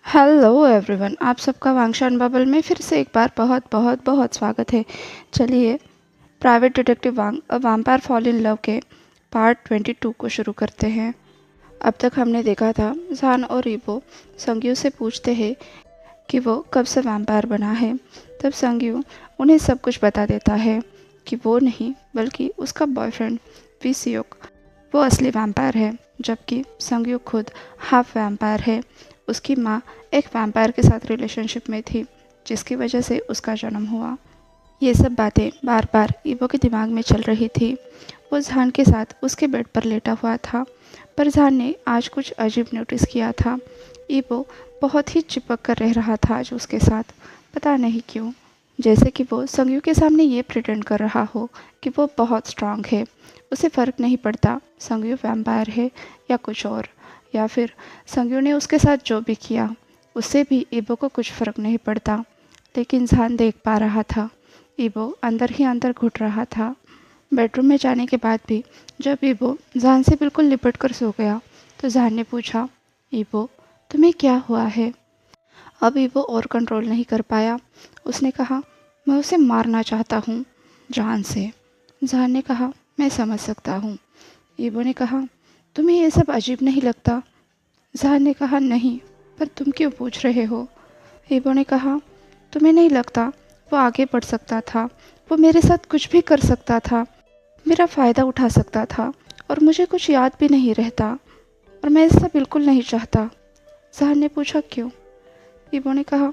Hello everyone, आप सबका वांगशान bubble में फिर से एक बार बहुत बहुत बहुत स्वागत है। चलिए private detective vampire fall in love के पार्ट 22 को शुरू करते हैं। अब तक हमने देखा था जान और ईबो संग्यू से पूछते हैं कि वो कब से वैम्पायर बना है। तब संग्यू उन्हें सब कुछ बता देता है कि वो नहीं बल्कि उसका बॉयफ्रेंड विसियोक वो असली वैम्पायर है, जबकि संग्यू खुद हाफ वैम्पायर है। उसकी माँ एक वैम्पायर के साथ रिलेशनशिप में थी, जिसकी वजह से उसका जन्म हुआ। ये सब बातें बार बार ईबो के दिमाग में चल रही थी। वो जहान के साथ उसके बेड पर लेटा हुआ था, पर जहान ने आज कुछ अजीब नोटिस किया था। ईबो बहुत ही चिपक कर रह रहा था आज उसके साथ, पता नहीं क्यों। जैसे कि वो संग्यू के सामने ये प्रिटेंड कर रहा हो कि वो बहुत स्ट्रांग है। उसे फ़र्क नहीं पड़ता संग्यू वैम्पायर है या कुछ और, या फिर संग्यू ने उसके साथ जो भी किया उससे भी ईबो को कुछ फ़र्क नहीं पड़ता। लेकिन जहान देख पा रहा था ईबो अंदर ही अंदर घुट रहा था। बेडरूम में जाने के बाद भी जब ईबो जहान से बिल्कुल लिपट कर सो गया तो जहान ने पूछा, ईबो तुम्हें क्या हुआ है? अब ईबो और कंट्रोल नहीं कर पाया। उसने कहा, मैं उसे मारना चाहता हूँ जान से। जहान ने कहा, मैं समझ सकता हूँ। ईबो ने कहा, तुम्हें ये सब अजीब नहीं लगता? जहान ने कहा, नहीं, पर तुम क्यों पूछ रहे हो? ईबो ने कहा, तुम्हें नहीं लगता वो आगे बढ़ सकता था? वो मेरे साथ कुछ भी कर सकता था, मेरा फ़ायदा उठा सकता था, और मुझे कुछ याद भी नहीं रहता, और मैं ऐसा बिल्कुल नहीं चाहता। जहान ने पूछा, क्यों? ईबो ने कहा,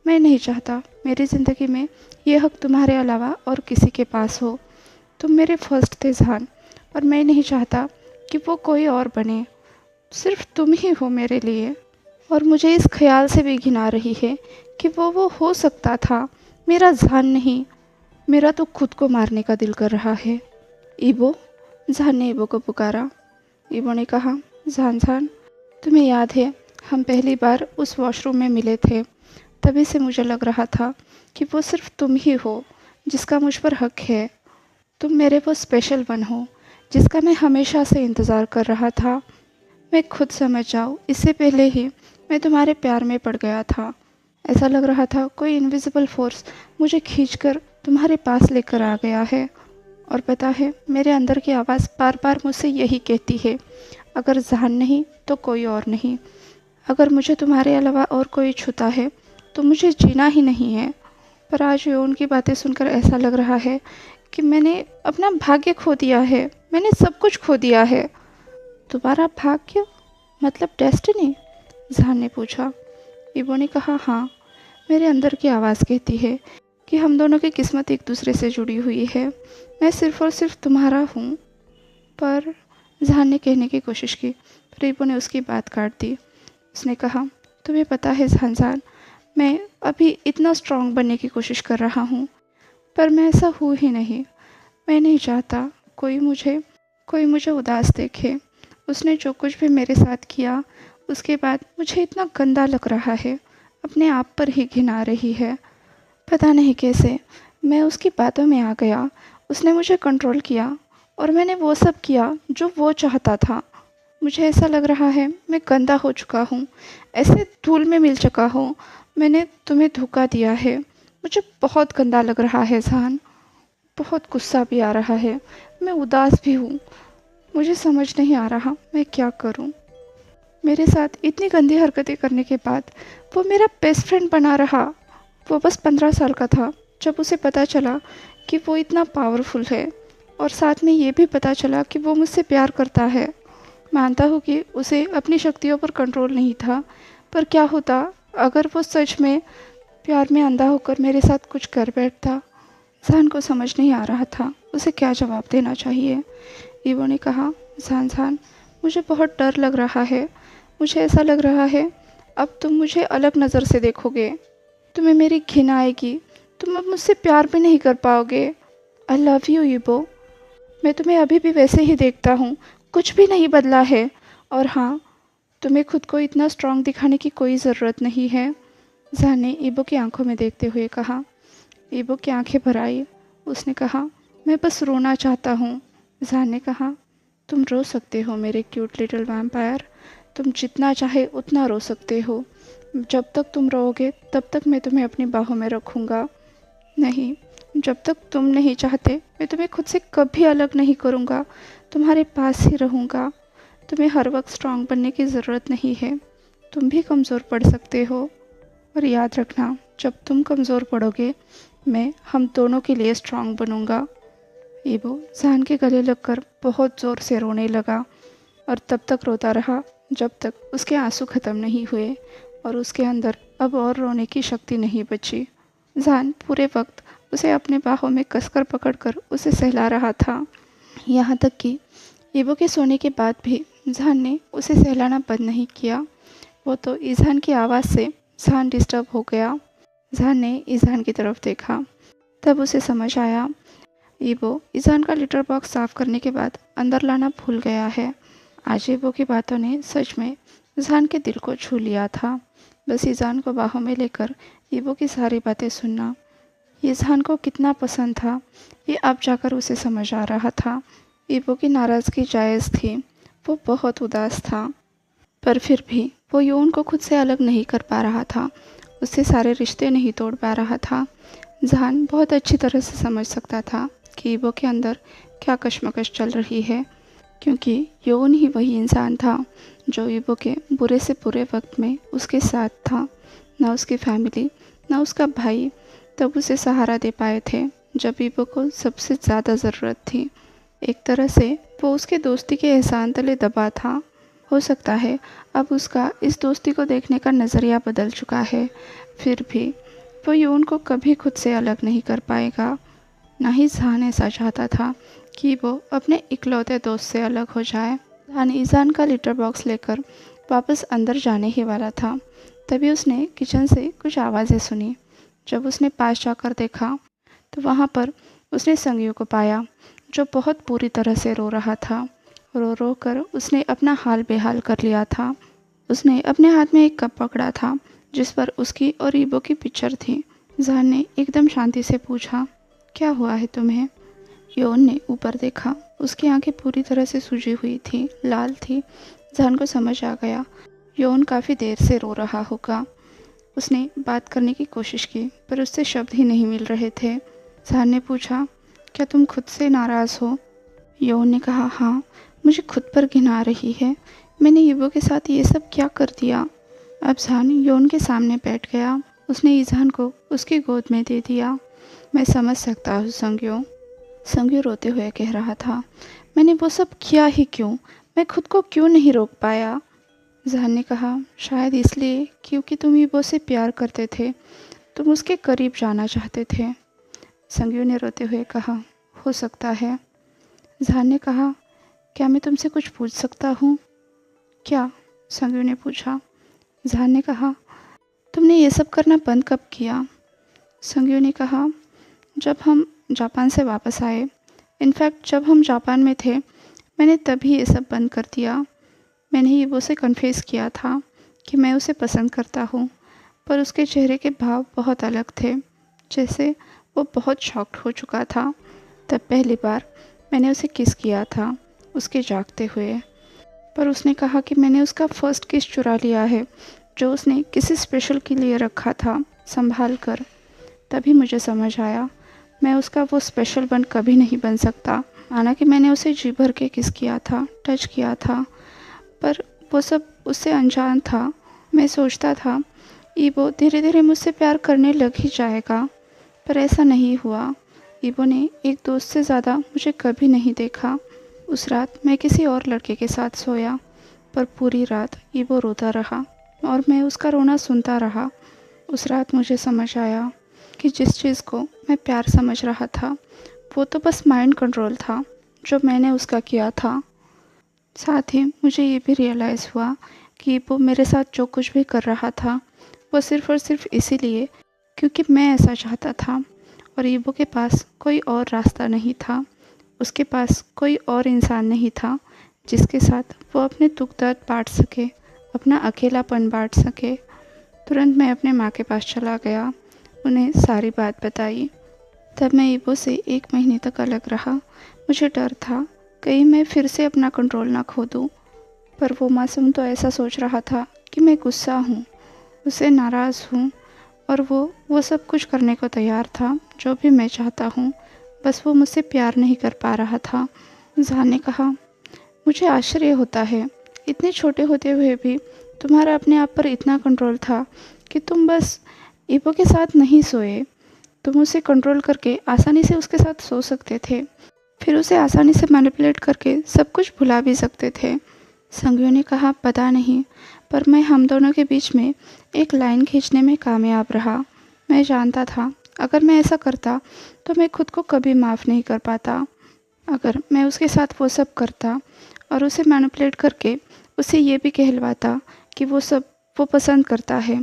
मैं नहीं चाहता मेरी ज़िंदगी में ये हक तुम्हारे अलावा और किसी के पास हो। तुम मेरे फर्स्ट थे जहान, और मैं नहीं चाहता कि वो कोई और बने। सिर्फ तुम ही हो मेरे लिए, और मुझे इस ख्याल से भी घिन आ रही है कि वो हो सकता था मेरा जहान नहीं। मेरा तो खुद को मारने का दिल कर रहा है। ईबो, जहान ने ईबो को पुकारा। ईबो ने कहा, जहान जहान, तुम्हें याद है हम पहली बार उस वॉशरूम में मिले थे? तभी से मुझे लग रहा था कि वो सिर्फ तुम ही हो जिसका मुझ पर हक है। तुम मेरे वो स्पेशल वन हो जिसका मैं हमेशा से इंतज़ार कर रहा था। मैं खुद समझ जाऊँ इससे पहले ही मैं तुम्हारे प्यार में पड़ गया था। ऐसा लग रहा था कोई इनविजिबल फोर्स मुझे खींचकर तुम्हारे पास लेकर आ गया है। और पता है, मेरे अंदर की आवाज़ बार बार मुझसे यही कहती है, अगर जहान नहीं तो कोई और नहीं। अगर मुझे तुम्हारे अलावा और कोई छूता है तो मुझे जीना ही नहीं है। पर आज ये उनकी बातें सुनकर ऐसा लग रहा है कि मैंने अपना भाग्य खो दिया है, मैंने सब कुछ खो दिया है। तुम्हारा भाग्य मतलब डेस्टिनी? जहान ने पूछा। ईबो ने कहा, हाँ, मेरे अंदर की आवाज़ कहती है कि हम दोनों की किस्मत एक दूसरे से जुड़ी हुई है। मैं सिर्फ और सिर्फ तुम्हारा हूँ। पर जहान ने कहने की कोशिश की, पर ईबो ने उसकी बात काट दी। उसने कहा, तुम्हें पता है जहान जान, मैं अभी इतना स्ट्रांग बनने की कोशिश कर रहा हूँ, पर मैं ऐसा हूँ ही नहीं। मैं नहीं चाहता कोई मुझे उदास देखे। उसने जो कुछ भी मेरे साथ किया उसके बाद मुझे इतना गंदा लग रहा है, अपने आप पर ही घिन आ रही है। पता नहीं कैसे मैं उसकी बातों में आ गया। उसने मुझे कंट्रोल किया और मैंने वो सब किया जो वो चाहता था। मुझे ऐसा लग रहा है मैं गंदा हो चुका हूँ, ऐसे धूल में मिल चुका हूँ। मैंने तुम्हें धोखा दिया है। मुझे बहुत गंदा लग रहा है जहान, बहुत गुस्सा भी आ रहा है, मैं उदास भी हूँ। मुझे समझ नहीं आ रहा मैं क्या करूँ। मेरे साथ इतनी गंदी हरकतें करने के बाद वो मेरा बेस्ट फ्रेंड बना रहा। वो बस 15 साल का था जब उसे पता चला कि वो इतना पावरफुल है, और साथ में ये भी पता चला कि वो मुझसे प्यार करता है। मानता हूँ कि उसे अपनी शक्तियों पर कंट्रोल नहीं था, पर क्या होता अगर वो सच में प्यार में अंधा होकर मेरे साथ कुछ कर बैठता। जहान को समझ नहीं आ रहा था उसे क्या जवाब देना चाहिए। ईवो ने कहा, जहान जहान, मुझे बहुत डर लग रहा है। मुझे ऐसा लग रहा है अब तुम मुझे अलग नज़र से देखोगे, तुम्हें मेरी घिन आएगी, तुम अब मुझसे प्यार भी नहीं कर पाओगे। आई लव यू ईबो। मैं तुम्हें अभी भी वैसे ही देखता हूँ, कुछ भी नहीं बदला है। और हाँ, तुम्हें खुद को इतना स्ट्रांग दिखाने की कोई ज़रूरत नहीं है। जहान ने ईबो की आंखों में देखते हुए कहा। ईबो की आंखें भर आई। उसने कहा, मैं बस रोना चाहता हूँ। जहान ने कहा, तुम रो सकते हो मेरे क्यूट लिटिल वैम्पायर, तुम जितना चाहे उतना रो सकते हो। जब तक तुम रोओगे तब तक मैं तुम्हें अपनी बाहों में रखूँगा। नहीं, जब तक तुम नहीं चाहते मैं तुम्हें खुद से कभी अलग नहीं करूँगा, तुम्हारे पास ही रहूँगा। तुम्हें हर वक्त स्ट्रांग बनने की ज़रूरत नहीं है, तुम भी कमज़ोर पड़ सकते हो। और याद रखना, जब तुम कमज़ोर पड़ोगे मैं हम दोनों के लिए स्ट्रांग बनूँगा। ईबो जहान के गले लगकर बहुत ज़ोर से रोने लगा और तब तक रोता रहा जब तक उसके आंसू ख़त्म नहीं हुए और उसके अंदर अब और रोने की शक्ति नहीं बची। जहान पूरे वक्त उसे अपने बाहों में कसकर पकड़कर उसे सहला रहा था, यहाँ तक कि ईबो के सोने के बाद भी जहान ने उसे सहलाना बंद नहीं किया। वो तो ईज़ान की आवाज़ से जहान डिस्टर्ब हो गया। जहान ने ईज़ान की तरफ देखा, तब उसे समझ आया ईबो ईज़ान का लिटर बॉक्स साफ करने के बाद अंदर लाना भूल गया है। आज ईबो की बातों ने सच में ईज़ान के दिल को छू लिया था। बस ईज़ान को बाहों में लेकर ईबो की सारी बातें सुनना ईज़ान को कितना पसंद था, ये अब जाकर उसे समझ आ रहा था। ईबो की नाराज़गी जायज़ थी, वो बहुत उदास था, पर फिर भी वो योन को खुद से अलग नहीं कर पा रहा था, उससे सारे रिश्ते नहीं तोड़ पा रहा था। जहान बहुत अच्छी तरह से समझ सकता था कि ईबो के अंदर क्या कश्मकश चल रही है, क्योंकि योन ही वही इंसान था जो ईबो के बुरे से बुरे वक्त में उसके साथ था। ना उसकी फैमिली, ना उसका भाई तब उसे सहारा दे पाए थे जब ईबो को सबसे ज़्यादा ज़रूरत थी। एक तरह से वो उसके दोस्ती के एहसान तले दबा था। हो सकता है अब उसका इस दोस्ती को देखने का नज़रिया बदल चुका है, फिर भी वो योन को कभी खुद से अलग नहीं कर पाएगा। ना ही जहान ऐसा चाहता था कि वो अपने इकलौते दोस्त से अलग हो जाए। जहान ईज़ान का लिटर बॉक्स लेकर वापस अंदर जाने ही वाला था, तभी उसने किचन से कुछ आवाज़ें सुनी। जब उसने पास जाकर देखा तो वहाँ पर उसने संगीव को पाया, जो बहुत बुरी तरह से रो रहा था। रो रो कर उसने अपना हाल बेहाल कर लिया था। उसने अपने हाथ में एक कप पकड़ा था जिस पर उसकी और ईबो की पिक्चर थी। जहान ने एकदम शांति से पूछा, क्या हुआ है तुम्हें? योन ने ऊपर देखा, उसकी आंखें पूरी तरह से सूजी हुई थी, लाल थी। जहान को समझ आ गया योन काफ़ी देर से रो रहा होगा। उसने बात करने की कोशिश की पर उससे शब्द ही नहीं मिल रहे थे। जहान ने पूछा, क्या तुम खुद से नाराज़ हो? योन ने कहा, हाँ, मुझे खुद पर घिना आ रही है, मैंने ईबो के साथ ये सब क्या कर दिया। अब जहान योन के सामने बैठ गया। उसने ईज़ान को उसकी गोद में दे दिया। मैं समझ सकता हूँ संग्यो, संग्यो रोते हुए कह रहा था, मैंने वो सब किया ही क्यों, मैं खुद को क्यों नहीं रोक पाया? जहान ने कहा, शायद इसलिए क्योंकि तुम ईबो से प्यार करते थे, तुम उसके करीब जाना चाहते थे। संग्यो ने रोते हुए कहा, हो सकता है। जहान ने कहा, क्या मैं तुमसे कुछ पूछ सकता हूँ? क्या? संग्यो ने पूछा। जहान ने कहा, तुमने ये सब करना बंद कब किया? संग्यो ने कहा, जब हम जापान से वापस आए। इनफैक्ट जब हम जापान में थे मैंने तभी ये सब बंद कर दिया। मैंने ईबो से कन्फेस किया था कि मैं उसे पसंद करता हूँ, पर उसके चेहरे के भाव बहुत अलग थे, जैसे वो बहुत शॉक्ड हो चुका था। तब पहली बार मैंने उसे किस किया था उसके जागते हुए, पर उसने कहा कि मैंने उसका फर्स्ट किस चुरा लिया है जो उसने किसी स्पेशल के लिए रखा था संभाल कर। तभी मुझे समझ आया मैं उसका वो स्पेशल वन कभी नहीं बन सकता। हालांकि मैंने उसे जी भर के किस किया था, टच किया था, पर वो सब उससे अनजान था। मैं सोचता था ईबो धीरे धीरे मुझसे प्यार करने लग ही जाएगा, पर ऐसा नहीं हुआ। ईबो ने एक दोस्त से ज़्यादा मुझे कभी नहीं देखा। उस रात मैं किसी और लड़के के साथ सोया, पर पूरी रात ईबो रोता रहा और मैं उसका रोना सुनता रहा। उस रात मुझे समझ आया कि जिस चीज़ को मैं प्यार समझ रहा था वो तो बस माइंड कंट्रोल था जो मैंने उसका किया था। साथ ही मुझे ये भी रियलाइज़ हुआ कि वो मेरे साथ जो कुछ भी कर रहा था वो सिर्फ़ और सिर्फ इसीलिए क्योंकि मैं ऐसा चाहता था, और ईबो के पास कोई और रास्ता नहीं था। उसके पास कोई और इंसान नहीं था जिसके साथ वो अपने दुख दर्द बांट सके, अपना अकेलापन बांट सके। तुरंत मैं अपने माँ के पास चला गया, उन्हें सारी बात बताई। तब मैं ईबो से 1 महीने तक अलग रहा। मुझे डर था कहीं मैं फिर से अपना कंट्रोल ना खो दूँ। पर वो मासूम तो ऐसा सोच रहा था कि मैं गुस्सा हूँ, उससे नाराज़ हूँ और वो सब कुछ करने को तैयार था जो भी मैं चाहता हूँ, बस वो मुझसे प्यार नहीं कर पा रहा था। जहान ने कहा, मुझे आश्चर्य होता है, इतने छोटे होते हुए भी तुम्हारा अपने आप पर इतना कंट्रोल था कि तुम बस ईबो के साथ नहीं सोए, तुम उसे कंट्रोल करके आसानी से उसके साथ सो सकते थे, फिर उसे आसानी से मैनिपुलेट करके सब कुछ भुला भी सकते थे। संगयू ने कहा, पता नहीं, पर मैं हम दोनों के बीच में एक लाइन खींचने में कामयाब रहा। मैं जानता था अगर मैं ऐसा करता तो मैं खुद को कभी माफ़ नहीं कर पाता। अगर मैं उसके साथ वो सब करता और उसे मैनिपुलेट करके उसे ये भी कहलवाता कि वो पसंद करता है,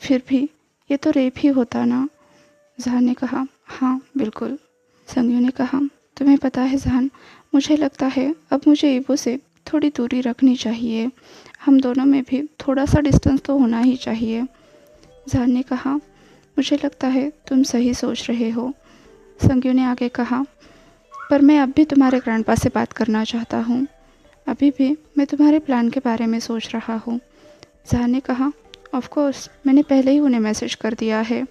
फिर भी ये तो रेप ही होता ना। जहान ने कहा, हाँ बिल्कुल। संगयू ने कहा, तुम्हें पता है जहान, मुझे लगता है अब मुझे ईबो से थोड़ी दूरी रखनी चाहिए, हम दोनों में भी थोड़ा सा डिस्टेंस तो होना ही चाहिए। जहान ने कहा, मुझे लगता है तुम सही सोच रहे हो। संगयू ने आगे कहा, पर मैं अब भी तुम्हारे ग्रैंडपा से बात करना चाहता हूँ, अभी भी मैं तुम्हारे प्लान के बारे में सोच रहा हूँ। जहान ने कहा, ऑफ कोर्स, मैंने पहले ही उन्हें मैसेज कर दिया है,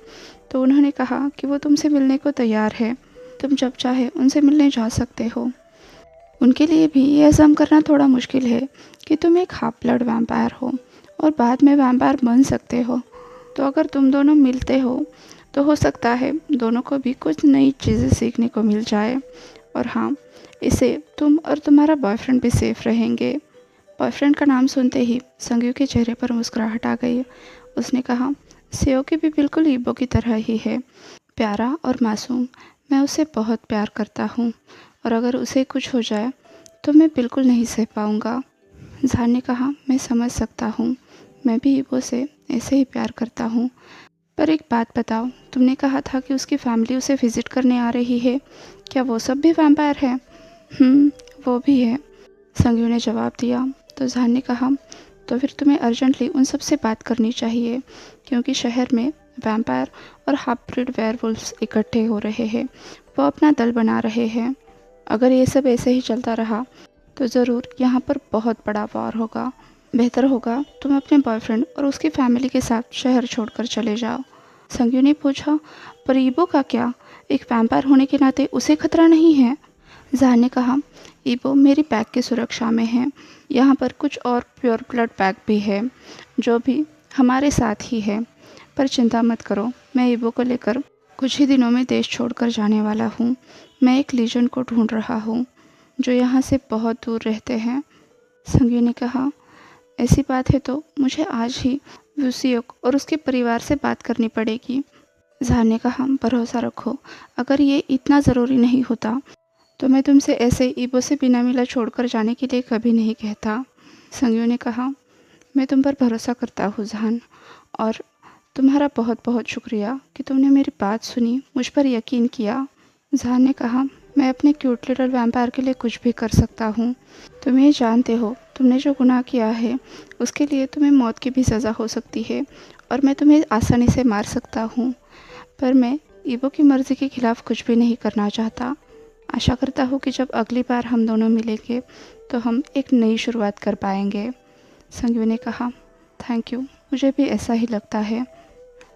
तो उन्होंने कहा कि वो तुमसे मिलने को तैयार है, तुम जब चाहे उनसे मिलने जा सकते हो। उनके लिए भी ये अज़म करना थोड़ा मुश्किल है कि तुम एक हाफ ब्लड वैम्पायर हो और बाद में वैम्पायर बन सकते हो, तो अगर तुम दोनों मिलते हो तो हो सकता है दोनों को भी कुछ नई चीज़ें सीखने को मिल जाए, और हाँ, इससे तुम और तुम्हारा बॉयफ्रेंड भी सेफ रहेंगे। बॉयफ्रेंड का नाम सुनते ही संगयू के चेहरे पर मुस्कुराहट आ गई। उसने कहा, सेओकी भी बिल्कुल ईबो की तरह ही है, प्यारा और मासूम। मैं उसे बहुत प्यार करता हूँ और अगर उसे कुछ हो जाए तो मैं बिल्कुल नहीं सह पाऊँगा। जहान ने कहा, मैं समझ सकता हूँ, मैं भी ईबो से ऐसे ही प्यार करता हूँ, पर एक बात बताओ, तुमने कहा था कि उसकी फैमिली उसे विज़िट करने आ रही है, क्या वो सब भी वैम्पायर है? वो भी है, संगयू ने जवाब दिया। तो जहान ने कहा, तो फिर तुम्हें अर्जेंटली उन सब से बात करनी चाहिए, क्योंकि शहर में वैम्पायर और हाफ ब्रीड वेयरवुल्व्स इकट्ठे हो रहे हैं, वो अपना दल बना रहे हैं। अगर ये सब ऐसे ही चलता रहा तो ज़रूर यहाँ पर बहुत बड़ा वॉर होगा। बेहतर होगा तुम अपने बॉयफ्रेंड और उसकी फैमिली के साथ शहर छोड़कर चले जाओ। संगयू ने पूछा, पर ईबो का क्या? एक वैम्पायर होने के नाते उसे खतरा नहीं है? जहान ने कहा, ईबो मेरी पैक की सुरक्षा में है, यहाँ पर कुछ और प्योर ब्लड पैक भी है जो भी हमारे साथ ही है, पर चिंता मत करो, मैं ईबो को लेकर कुछ ही दिनों में देश छोड़कर जाने वाला हूँ। मैं एक लीजन को ढूंढ रहा हूँ जो यहाँ से बहुत दूर रहते हैं। संगयू ने कहा, ऐसी बात है तो मुझे आज ही वुसियोक और उसके परिवार से बात करनी पड़ेगी। जहान ने कहा, भरोसा रखो, अगर ये इतना ज़रूरी नहीं होता तो मैं तुमसे ऐसे ईबो से बिना मिला छोड़कर जाने के लिए कभी नहीं कहता। संगयू ने कहा, मैं तुम पर भरोसा करता हूँ जहान, और तुम्हारा बहुत बहुत शुक्रिया कि तुमने मेरी बात सुनी, मुझ पर यकीन किया। जहान ने कहा, मैं अपने क्यूट लिटिल वैम्पायर के लिए कुछ भी कर सकता हूँ। तुम ये जानते हो, तुमने जो गुनाह किया है उसके लिए तुम्हें मौत की भी सज़ा हो सकती है और मैं तुम्हें आसानी से मार सकता हूँ, पर मैं ईबो की मर्ज़ी के खिलाफ़ कुछ भी नहीं करना चाहता। आशा करता हूँ कि जब अगली बार हम दोनों मिलेंगे तो हम एक नई शुरुआत कर पाएंगे। संगयू ने कहा, थैंक यू, मुझे भी ऐसा ही लगता है।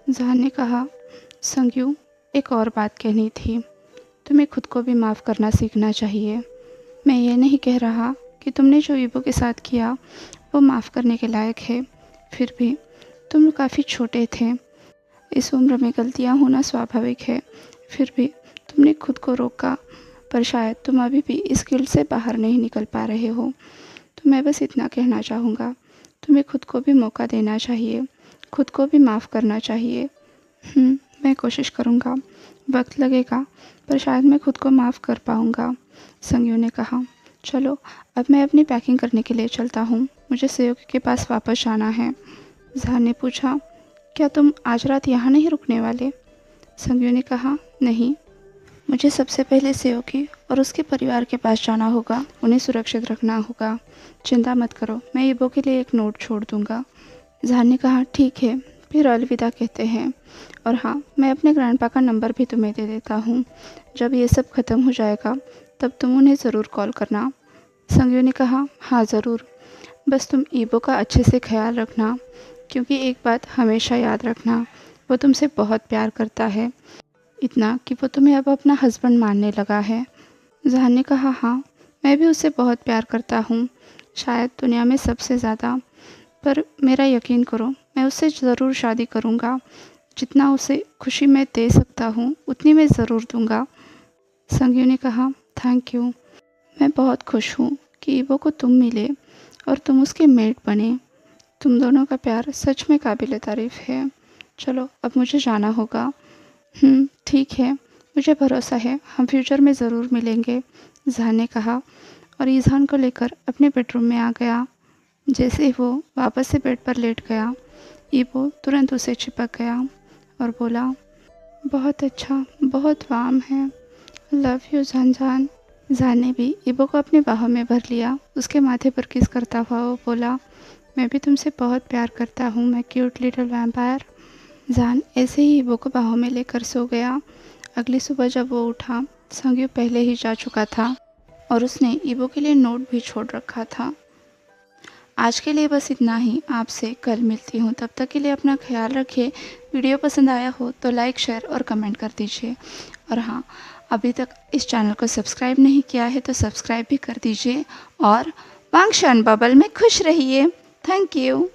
जहान ने कहा, संगयू, एक और बात कहनी थी, तुम्हें खुद को भी माफ़ करना सीखना चाहिए। मैं ये नहीं कह रहा कि तुमने जो ईबो के साथ किया वो माफ़ करने के लायक है, फिर भी तुम काफ़ी छोटे थे, इस उम्र में गलतियाँ होना स्वाभाविक है, फिर भी तुमने खुद को रोका, पर शायद तुम अभी भी इस गिल्ट से बाहर नहीं निकल पा रहे हो। तो मैं बस इतना कहना चाहूँगा, तुम्हें खुद को भी मौका देना चाहिए, खुद को भी माफ़ करना चाहिए। मैं कोशिश करूँगा, वक्त लगेगा, पर शायद मैं खुद को माफ़ कर पाऊँगा। संगयू ने कहा, चलो अब मैं अपनी पैकिंग करने के लिए चलता हूँ, मुझे सेओकी के पास वापस जाना है। जहान ने पूछा, क्या तुम आज रात यहाँ नहीं रुकने वाले? संगयू ने कहा, नहीं, मुझे सबसे पहले सेओकी और उसके परिवार के पास जाना होगा, उन्हें सुरक्षित रखना होगा। चिंता मत करो, मैं ईबो के लिए एक नोट छोड़ दूँगा। जहान ने कहा, ठीक है, फिर अलविदा कहते हैं, और हाँ, मैं अपने ग्रैंडपा का नंबर भी तुम्हें दे देता हूँ, जब ये सब ख़त्म हो जाएगा तब तुम उन्हें ज़रूर कॉल करना। संगयू ने कहा, हाँ ज़रूर, बस तुम ईबो का अच्छे से ख्याल रखना, क्योंकि एक बात हमेशा याद रखना, वो तुमसे बहुत प्यार करता है, इतना कि वो तुम्हें अब अपना हस्बैंड मानने लगा है। जहान ने कहा, हाँ, मैं भी उससे बहुत प्यार करता हूँ, शायद दुनिया में सबसे ज़्यादा। पर मेरा यकीन करो, मैं उससे ज़रूर शादी करूँगा। जितना उसे खुशी मैं दे सकता हूँ उतनी मैं ज़रूर दूँगा। संगीव ने कहा, थैंक यू। मैं बहुत खुश हूँ कि ईबो को तुम मिले और तुम उसके मेट बने। तुम दोनों का प्यार सच में काबिल तारीफ़ है। चलो अब मुझे जाना होगा। ठीक है, मुझे भरोसा है हम फ्यूचर में ज़रूर मिलेंगे, जहान ने कहा और ईज़ान को लेकर अपने बेडरूम में आ गया। जैसे ही वो वापस से बेड पर लेट गया, ईबो तुरंत उसे चिपक गया और बोला, बहुत अच्छा, बहुत वार्म है, लव यू जान जान। जान ने भी ईबो को अपनी बाहों में भर लिया। उसके माथे पर किस करता हुआ वो बोला, मैं भी तुमसे बहुत प्यार करता हूँ, मैं क्यूट लिटिल वैम्पायर। जान ऐसे ही ईबो को बाहों में लेकर सो गया। अगली सुबह जब वो उठा, संगीव पहले ही जा चुका था और उसने ईबो के लिए नोट भी छोड़ रखा था। आज के लिए बस इतना ही, आपसे कल मिलती हूँ। तब तक के लिए अपना ख्याल रखिए। वीडियो पसंद आया हो तो लाइक, शेयर और कमेंट कर दीजिए। और हाँ, अभी तक इस चैनल को सब्सक्राइब नहीं किया है तो सब्सक्राइब भी कर दीजिए और वांगशान बबल में खुश रहिए। Thank you.